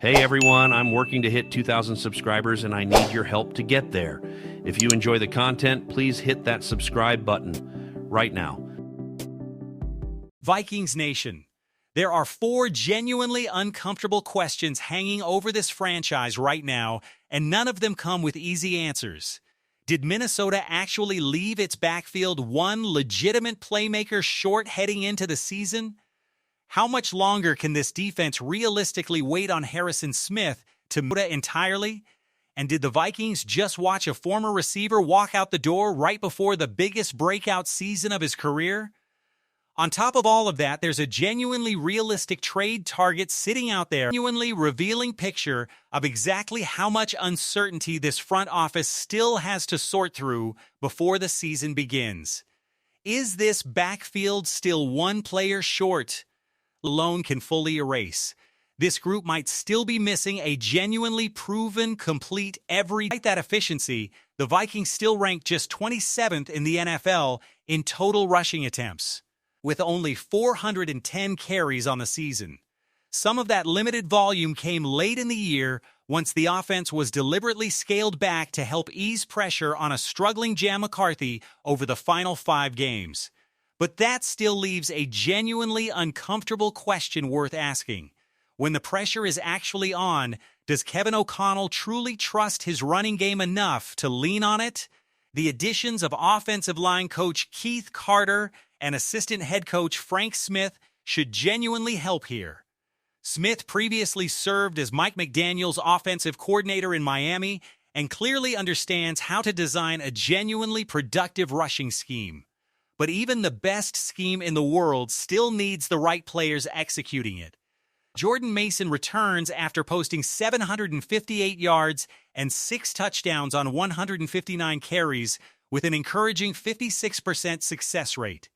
Hey everyone, I'm working to hit 2,000 subscribers and I need your help to get there. If you enjoy the content, please hit that subscribe button right now. Vikings Nation. There are 4 genuinely uncomfortable questions hanging over this franchise right now, and none of them come with easy answers. Did Minnesota actually leave its backfield one legitimate playmaker short heading into the season? How much longer can this defense realistically wait on Harrison Smith to move entirely? And did the Vikings just watch a former receiver walk out the door right before the biggest breakout season of his career? On top of all of that, there's a genuinely realistic trade target sitting out there, a genuinely revealing picture of exactly how much uncertainty this front office still has to sort through before the season begins. Is this backfield still one player short? Alone can fully erase. This group might still be missing a genuinely proven, complete despite that efficiency, the Vikings still rank just 27th in the NFL in total rushing attempts, with only 410 carries on the season. Some of that limited volume came late in the year once the offense was deliberately scaled back to help ease pressure on a struggling Jam McCarthy over the final 5 games. But that still leaves a genuinely uncomfortable question worth asking. When the pressure is actually on, does Kevin O'Connell truly trust his running game enough to lean on it? The additions of offensive line coach Keith Carter and assistant head coach Frank Smith should genuinely help here. Smith previously served as Mike McDaniel's offensive coordinator in Miami and clearly understands how to design a genuinely productive rushing scheme. But even the best scheme in the world still needs the right players executing it. Jordan Mason returns after posting 758 yards and 6 touchdowns on 159 carries with an encouraging 56% success rate.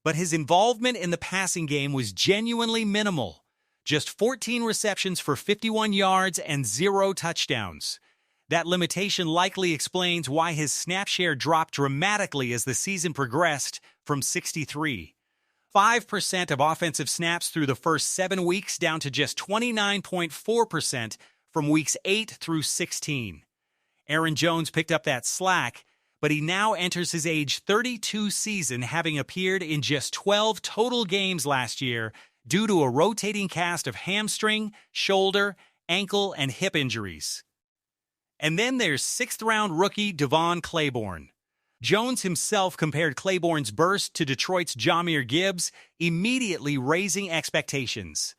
But his involvement in the passing game was genuinely minimal. Just 14 receptions for 51 yards and 0 touchdowns. That limitation likely explains why his snap share dropped dramatically as the season progressed from 63.5% of offensive snaps through the first 7 weeks down to just 29.4% from weeks 8 through 16. Aaron Jones picked up that slack, but he now enters his age 32 season, having appeared in just 12 total games last year due to a rotating cast of hamstring, shoulder, ankle, and hip injuries. And then there's 6th-round rookie Devon Claiborne. Jones himself compared Claiborne's burst to Detroit's Jahmyr Gibbs, immediately raising expectations.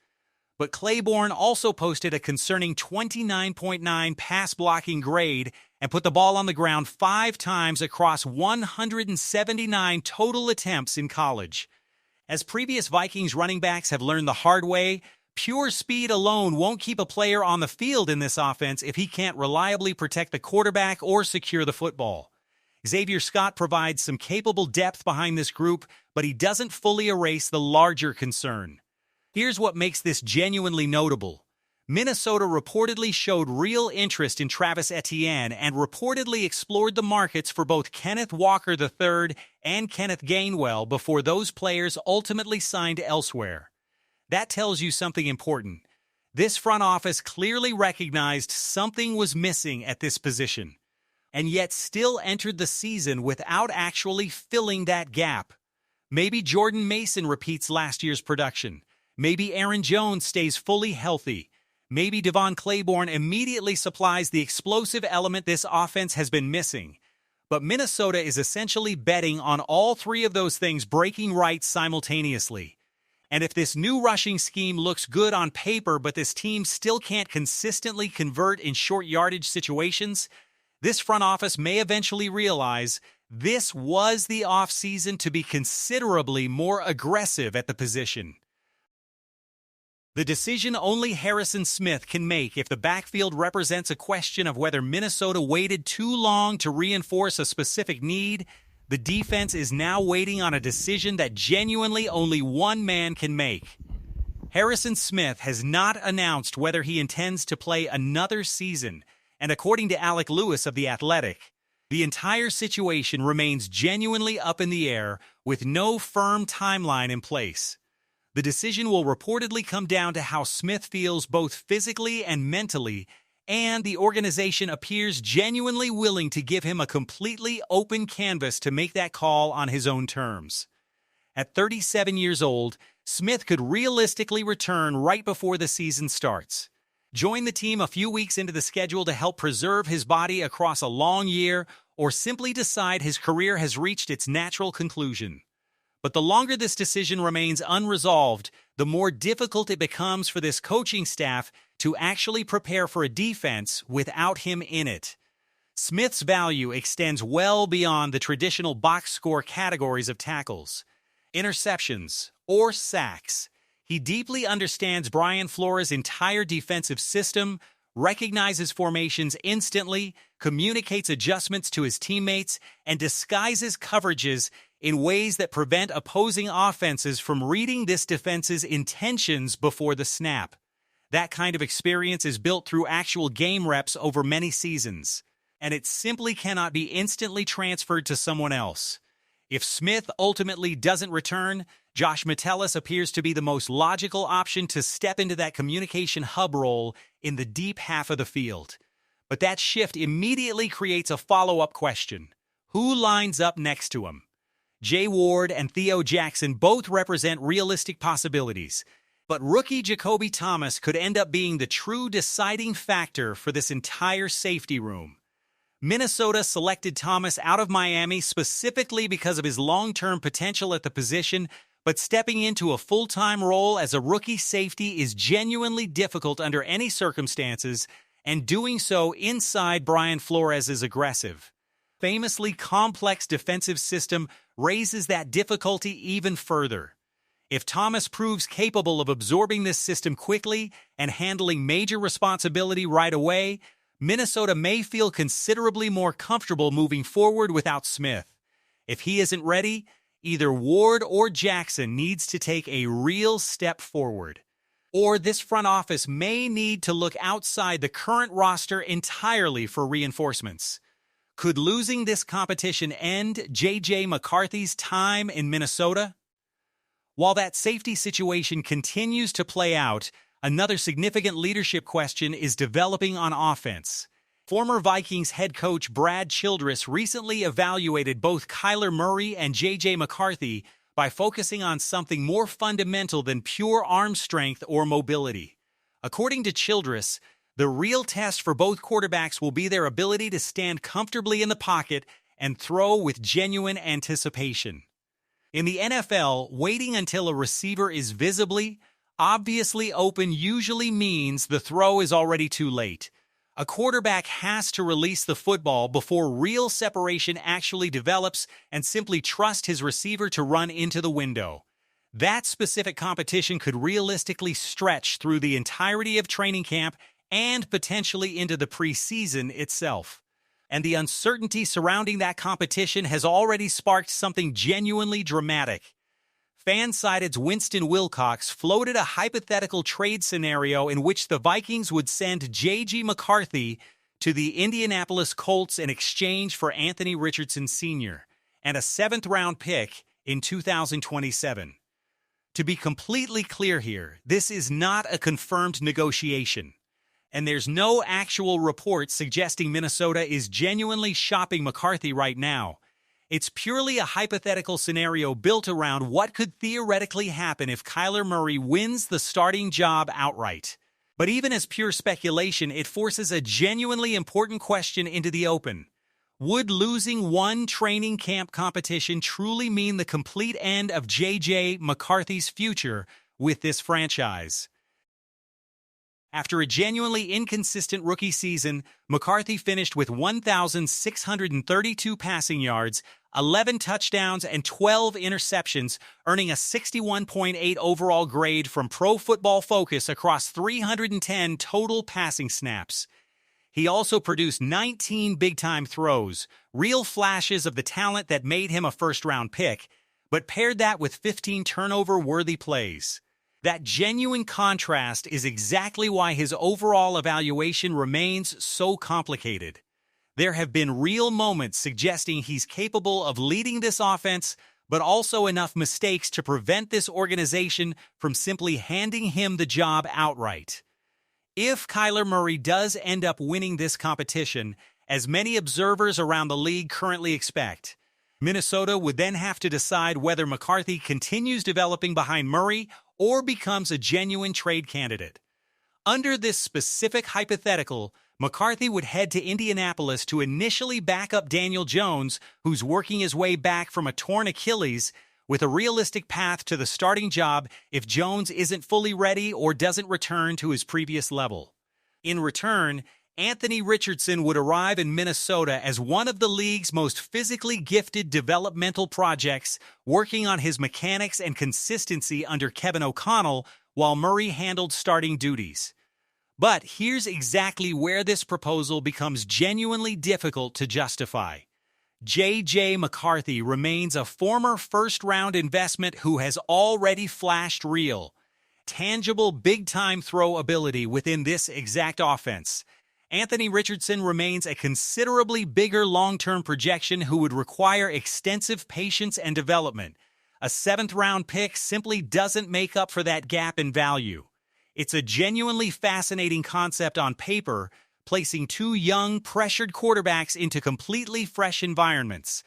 But Claiborne also posted a concerning 29.9 pass-blocking grade and put the ball on the ground 5 times across 179 total attempts in college. As previous Vikings running backs have learned the hard way, pure speed alone won't keep a player on the field in this offense if he can't reliably protect the quarterback or secure the football. Xavier Scott provides some capable depth behind this group, but he doesn't fully erase the larger concern. Here's what makes this genuinely notable. Minnesota reportedly showed real interest in Travis Etienne and reportedly explored the markets for both Kenneth Walker III and Kenneth Gainwell before those players ultimately signed elsewhere. That tells you something important. This front office clearly recognized something was missing at this position, and yet still entered the season without actually filling that gap. Maybe Jordan Mason repeats last year's production. Maybe Aaron Jones stays fully healthy. Maybe Devon Claiborne immediately supplies the explosive element this offense has been missing. But Minnesota is essentially betting on all 3 of those things breaking right simultaneously. And if this new rushing scheme looks good on paper, but this team still can't consistently convert in short yardage situations, this front office may eventually realize this was the offseason to be considerably more aggressive at the position. The decision only Harrison Smith can make if the backfield represents a question of whether Minnesota waited too long to reinforce a specific need. The defense is now waiting on a decision that genuinely only one man can make. Harrison Smith has not announced whether he intends to play another season, and according to Alec Lewis of The Athletic, the entire situation remains genuinely up in the air with no firm timeline in place. The decision will reportedly come down to how Smith feels both physically and mentally, and the organization appears genuinely willing to give him a completely open canvas to make that call on his own terms. At 37 years old, Smith could realistically return right before the season starts. Join the team a few weeks into the schedule to help preserve his body across a long year, or simply decide his career has reached its natural conclusion. But the longer this decision remains unresolved, the more difficult it becomes for this coaching staff to actually prepare for a defense without him in it. Smith's value extends well beyond the traditional box score categories of tackles, interceptions, or sacks. He deeply understands Brian Flores' entire defensive system, recognizes formations instantly, communicates adjustments to his teammates, and disguises coverages in ways that prevent opposing offenses from reading this defense's intentions before the snap. That kind of experience is built through actual game reps over many seasons, and it simply cannot be instantly transferred to someone else. If Smith ultimately doesn't return, Josh Metellus appears to be the most logical option to step into that communication hub role in the deep half of the field. But that shift immediately creates a follow-up question. Who lines up next to him? Jay Ward and Theo Jackson both represent realistic possibilities, but rookie Jacoby Thomas could end up being the true deciding factor for this entire safety room. Minnesota selected Thomas out of Miami specifically because of his long-term potential at the position, but stepping into a full-time role as a rookie safety is genuinely difficult under any circumstances, and doing so inside Brian Flores' aggressive, famously complex defensive system raises that difficulty even further. If Thomas proves capable of absorbing this system quickly and handling major responsibility right away, Minnesota may feel considerably more comfortable moving forward without Smith. If he isn't ready, either Ward or Jackson needs to take a real step forward. Or this front office may need to look outside the current roster entirely for reinforcements. Could losing this competition end J.J. McCarthy's time in Minnesota? While that safety situation continues to play out, another significant leadership question is developing on offense. Former Vikings head coach Brad Childress recently evaluated both Kyler Murray and J.J. McCarthy by focusing on something more fundamental than pure arm strength or mobility. According to Childress, the real test for both quarterbacks will be their ability to stand comfortably in the pocket and throw with genuine anticipation. In the NFL, waiting until a receiver is visibly, obviously open usually means the throw is already too late. A quarterback has to release the football before real separation actually develops and simply trust his receiver to run into the window. That specific competition could realistically stretch through the entirety of training camp and potentially into the preseason itself. And the uncertainty surrounding that competition has already sparked something genuinely dramatic. Fansided's Winston Wilcox floated a hypothetical trade scenario in which the Vikings would send J.J. McCarthy to the Indianapolis Colts in exchange for Anthony Richardson Sr. and a 7th-round pick in 2027. To be completely clear here, this is not a confirmed negotiation, and there's no actual report suggesting Minnesota is genuinely shopping McCarthy right now. It's purely a hypothetical scenario built around what could theoretically happen if Kyler Murray wins the starting job outright. But even as pure speculation, it forces a genuinely important question into the open. Would losing one training camp competition truly mean the complete end of J.J. McCarthy's future with this franchise? After a genuinely inconsistent rookie season, McCarthy finished with 1,632 passing yards, 11 touchdowns, and 12 interceptions, earning a 61.8 overall grade from Pro Football Focus across 310 total passing snaps. He also produced 19 big-time throws, real flashes of the talent that made him a first-round pick, but paired that with 15 turnover-worthy plays. That genuine contrast is exactly why his overall evaluation remains so complicated. There have been real moments suggesting he's capable of leading this offense, but also enough mistakes to prevent this organization from simply handing him the job outright. If Kyler Murray does end up winning this competition, as many observers around the league currently expect, Minnesota would then have to decide whether McCarthy continues developing behind Murray or becomes a genuine trade candidate. Under this specific hypothetical, McCarthy would head to Indianapolis to initially back up Daniel Jones, who's working his way back from a torn Achilles, with a realistic path to the starting job if Jones isn't fully ready or doesn't return to his previous level. In return, Anthony Richardson would arrive in Minnesota as one of the league's most physically gifted developmental projects, working on his mechanics and consistency under Kevin O'Connell while Murray handled starting duties. But here's exactly where this proposal becomes genuinely difficult to justify. J.J. McCarthy remains a former first-round investment who has already flashed real, tangible big-time throw ability within this exact offense. Anthony Richardson remains a considerably bigger long-term projection who would require extensive patience and development. A seventh-round pick simply doesn't make up for that gap in value. It's a genuinely fascinating concept on paper, placing two young, pressured quarterbacks into completely fresh environments.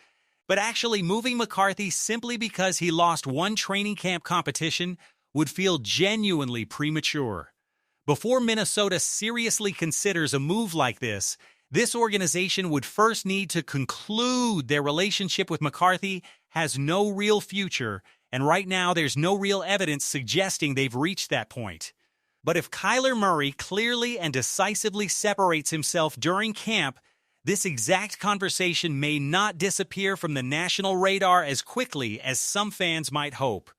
But actually moving McCarthy simply because he lost one training camp competition would feel genuinely premature. Before Minnesota seriously considers a move like this organization would first need to conclude their relationship with McCarthy has no real future, and right now there's no real evidence suggesting they've reached that point. But if Kyler Murray clearly and decisively separates himself during camp, this exact conversation may not disappear from the national radar as quickly as some fans might hope.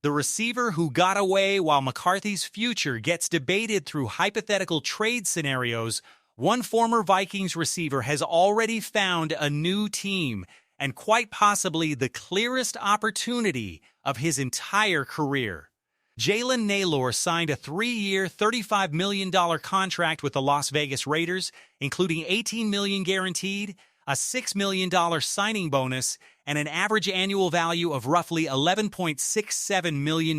The receiver who got away while McCarthy's future gets debated through hypothetical trade scenarios, one former Vikings receiver has already found a new team, and quite possibly the clearest opportunity of his entire career. Jalen Nailor signed a 3-year, $35 million contract with the Las Vegas Raiders, including $18 million guaranteed, a $6 million signing bonus, and an average annual value of roughly $11.67 million.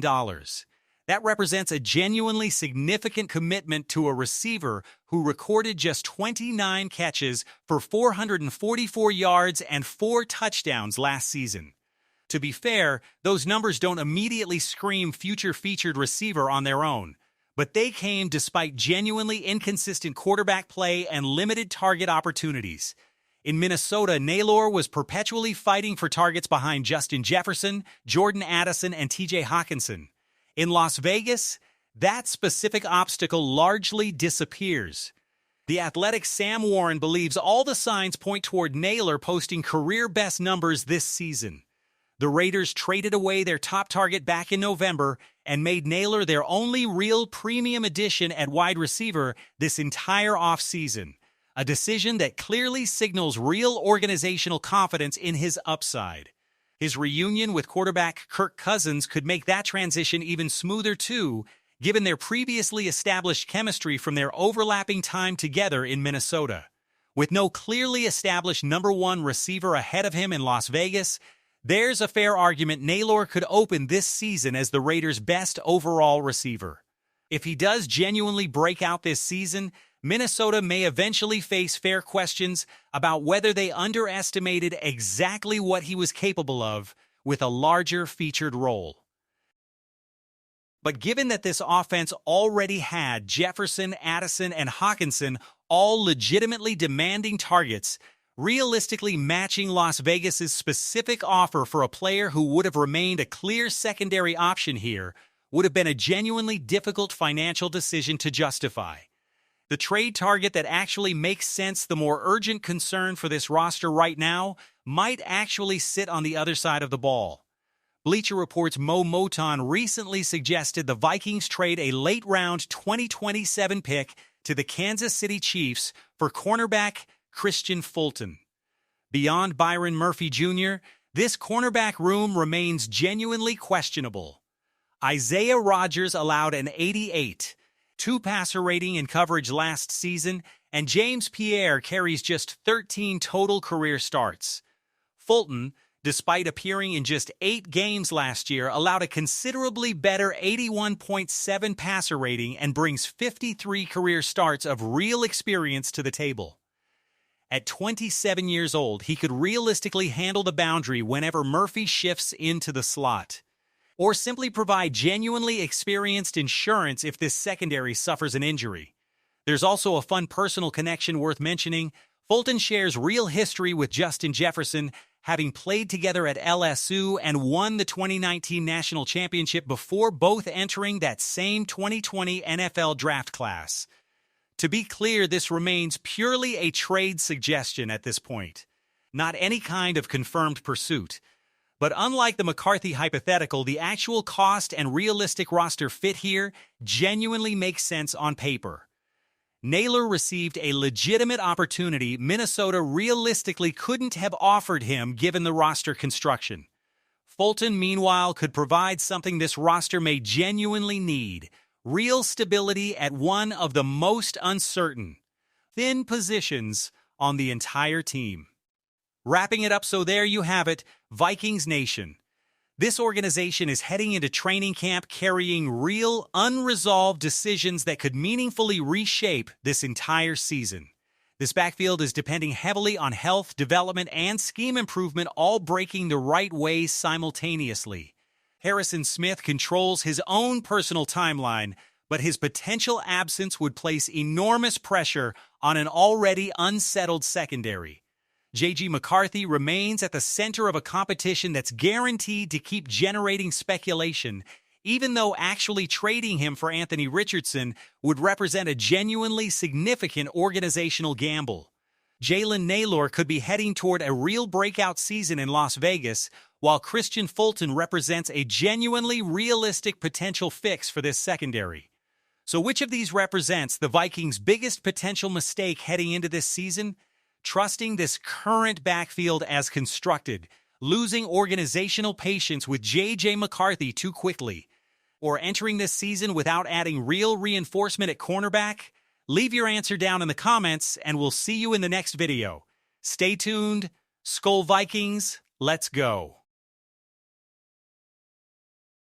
That represents a genuinely significant commitment to a receiver who recorded just 29 catches for 444 yards and 4 touchdowns last season. To be fair, those numbers don't immediately scream future featured receiver on their own, but they came despite genuinely inconsistent quarterback play and limited target opportunities. In Minnesota, Nailor was perpetually fighting for targets behind Justin Jefferson, Jordan Addison, and T.J. Hawkinson. In Las Vegas, that specific obstacle largely disappears. The Athletic's Sam Warren believes all the signs point toward Nailor posting career-best numbers this season. The Raiders traded away their top target back in November and made Nailor their only real premium addition at wide receiver this entire offseason, a decision that clearly signals real organizational confidence in his upside. His reunion with quarterback Kirk Cousins could make that transition even smoother too, given their previously established chemistry from their overlapping time together in Minnesota. With no clearly established number one receiver ahead of him in Las Vegas, there's a fair argument Nailor could open this season as the Raiders' best overall receiver. If he does genuinely break out this season, Minnesota may eventually face fair questions about whether they underestimated exactly what he was capable of with a larger featured role. But given that this offense already had Jefferson, Addison, and Hawkinson all legitimately demanding targets, realistically matching Las Vegas's specific offer for a player who would have remained a clear secondary option here would have been a genuinely difficult financial decision to justify. The trade target that actually makes sense, the more urgent concern for this roster right now, might actually sit on the other side of the ball. Bleacher Report's Mo Moton recently suggested the Vikings trade a late-round 2027 pick to the Kansas City Chiefs for cornerback Christian Fulton. Beyond Byron Murphy Jr., this cornerback room remains genuinely questionable. Isaiah Rodgers allowed an 88, 2 passer rating in coverage last season, and James Pierre carries just 13 total career starts. Fulton, despite appearing in just 8 games last year, allowed a considerably better 81.7 passer rating and brings 53 career starts of real experience to the table. At 27 years old, he could realistically handle the boundary whenever Murphy shifts into the slot, or simply provide genuinely experienced insurance if this secondary suffers an injury. There's also a fun personal connection worth mentioning. Fulton shares real history with Justin Jefferson, having played together at LSU and won the 2019 national championship before both entering that same 2020 NFL draft class. To be clear, this remains purely a trade suggestion at this point, not any kind of confirmed pursuit. But unlike the McCarthy hypothetical, the actual cost and realistic roster fit here genuinely makes sense on paper. Naylor received a legitimate opportunity Minnesota realistically couldn't have offered him given the roster construction. Fulton, meanwhile, could provide something this roster may genuinely need: real stability at one of the most uncertain, thin positions on the entire team. Wrapping it up, so there you have it, Vikings Nation. This organization is heading into training camp carrying real, unresolved decisions that could meaningfully reshape this entire season. This backfield is depending heavily on health, development, and scheme improvement, all breaking the right way simultaneously. Harrison Smith controls his own personal timeline, but his potential absence would place enormous pressure on an already unsettled secondary. J.G. McCarthy remains at the center of a competition that's guaranteed to keep generating speculation, even though actually trading him for Anthony Richardson would represent a genuinely significant organizational gamble. Jalen Naylor could be heading toward a real breakout season in Las Vegas, while Christian Fulton represents a genuinely realistic potential fix for this secondary. So which of these represents the Vikings' biggest potential mistake heading into this season? Trusting this current backfield as constructed, losing organizational patience with J.J. McCarthy too quickly, or entering this season without adding real reinforcement at cornerback? Leave your answer down in the comments, and we'll see you in the next video. Stay tuned. Skol Vikings, let's go.